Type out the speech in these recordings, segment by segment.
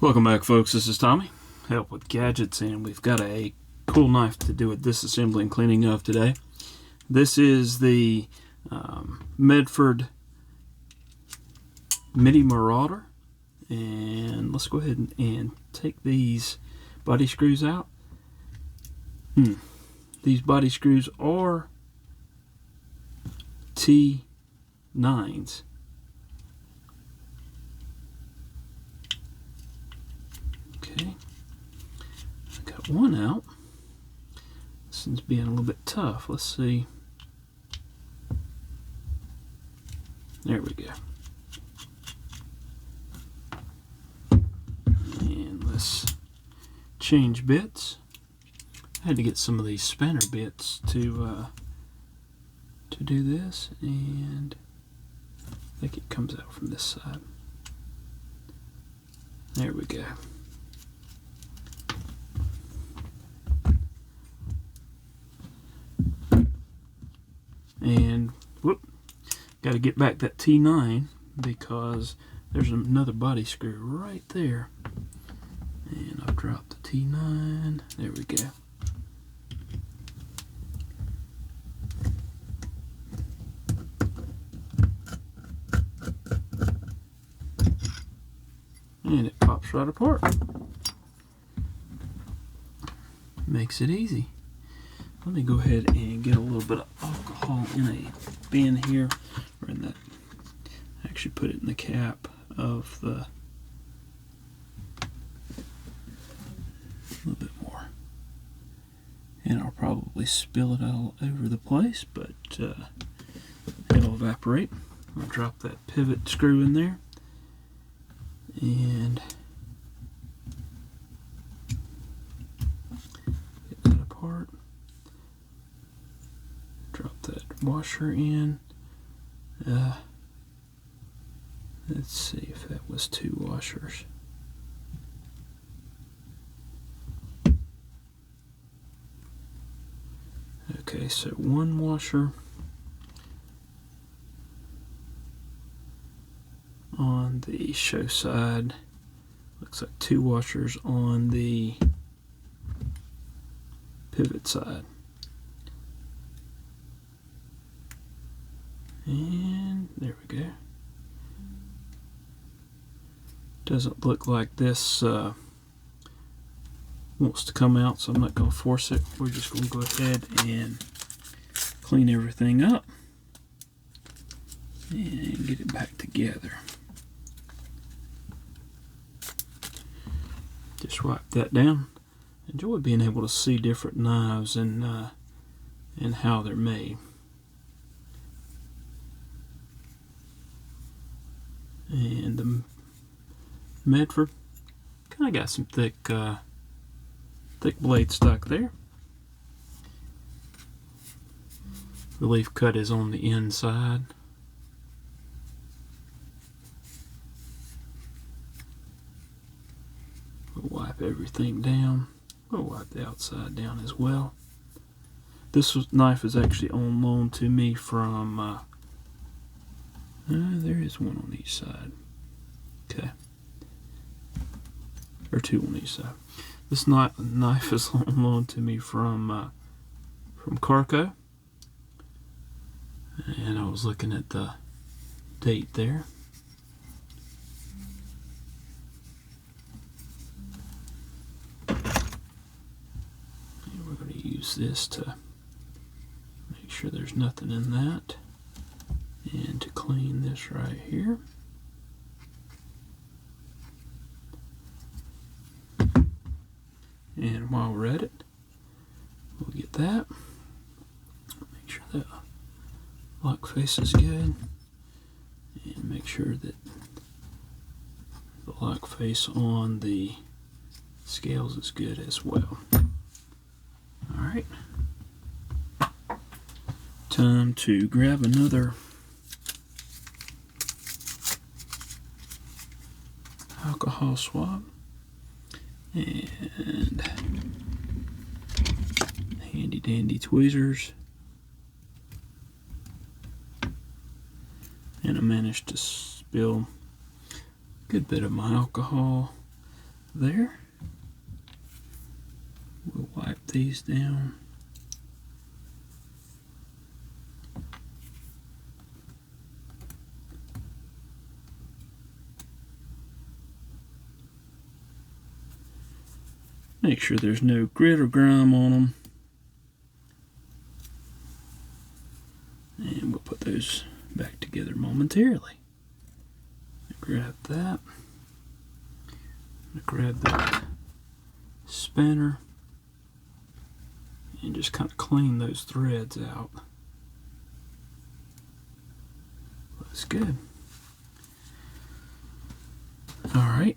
Welcome back, folks. This is Tommy, Help with Gadgets, and we've got a cool knife to do a disassembly and cleaning of today. This is the Medford Midi Marauder, and let's go ahead and take these body screws out. These body screws are T9s. Okay, I got one out. This one's being a little bit tough. Let's see. There we go. And let's change bits. I had to get some of these spanner bits to do this, and I think it comes out from this side. There we go. And whoop, got to get back that T9 because there's another body screw right there. And I've dropped the T9. There we go. And it pops right apart. Makes it easy. Let me go ahead and get a little bit of alcohol in a bin here, or in that, actually put it in the cap of the, a little bit more. And I'll probably spill it all over the place, but it'll evaporate. I'll drop that pivot screw in there, and get that apart. Drop that washer in. Let's see if that was 2 washers. Okay, so 1 washer on the show side. Looks like 2 washers on the pivot side. And there we go. Doesn't look like this wants to come out, so I'm not going to force it. We're just going to go ahead and clean everything up and get it back together. Just wipe that down. Enjoy being able to see different knives and how they're made. And the Medford kind of got some thick blade stock there. Relief cut is on the inside. We'll wipe everything down. We'll wipe the outside down as well. This knife is actually on loan to me from there is 1 on each side. Okay. Or 2 on each side. This knife is on loan to me from Karco. And I was looking at the date there. And we're going to use this to make sure there's nothing in that. And to clean this right here. And while we're at it, we'll get that. Make sure that lock face is good. And make sure that the lock face on the scales is good as well. Alright. Time to grab another alcohol swab and handy dandy tweezers, and I managed to spill a good bit of my alcohol there. We'll wipe these down. Make sure there's no grit or grime on them. And we'll put those back together momentarily. Grab that. Grab that spanner and just kind of clean those threads out. Looks good. All right.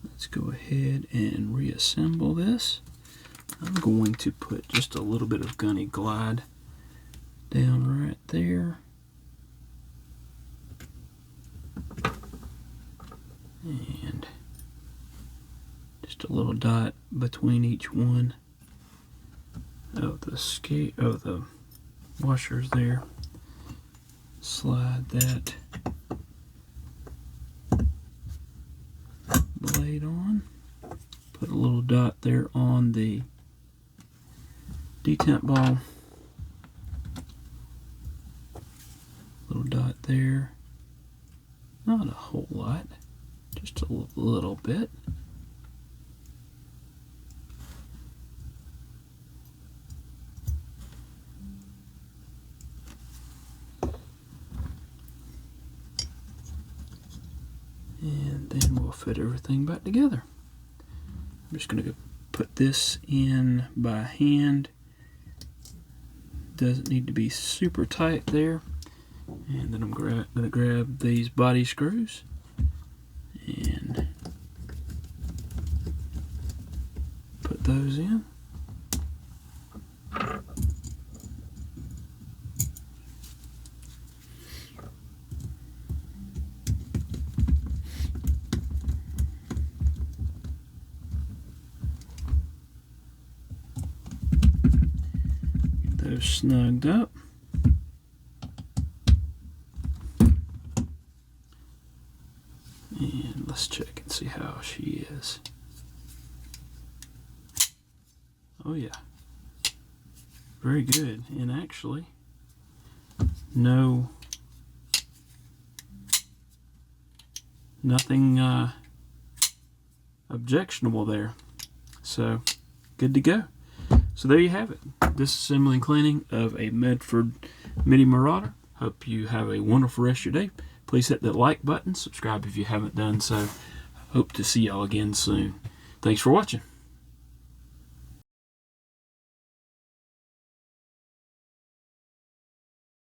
Let's go ahead and reassemble this. I'm going to put just a little bit of gunny glide down right there. And just a little dot between each one of the washers there. Slide that blade on. Put a little dot there on the detent ball. Little dot there. Not a whole lot, just a little bit. And then we'll fit everything back together. I'm just going to put this in by hand. Doesn't need to be super tight there. And then I'm going to grab these body screws and put those in. Get those snugged up. And let's check and see how she is. Oh yeah, very good. And actually, nothing objectionable there. So good to go. So there you have it. Disassembly and cleaning of a Medford Midi Marauder. Hope you have a wonderful rest of your day. Please hit that like button, subscribe if you haven't done so. Hope to see y'all again soon. Thanks for watching.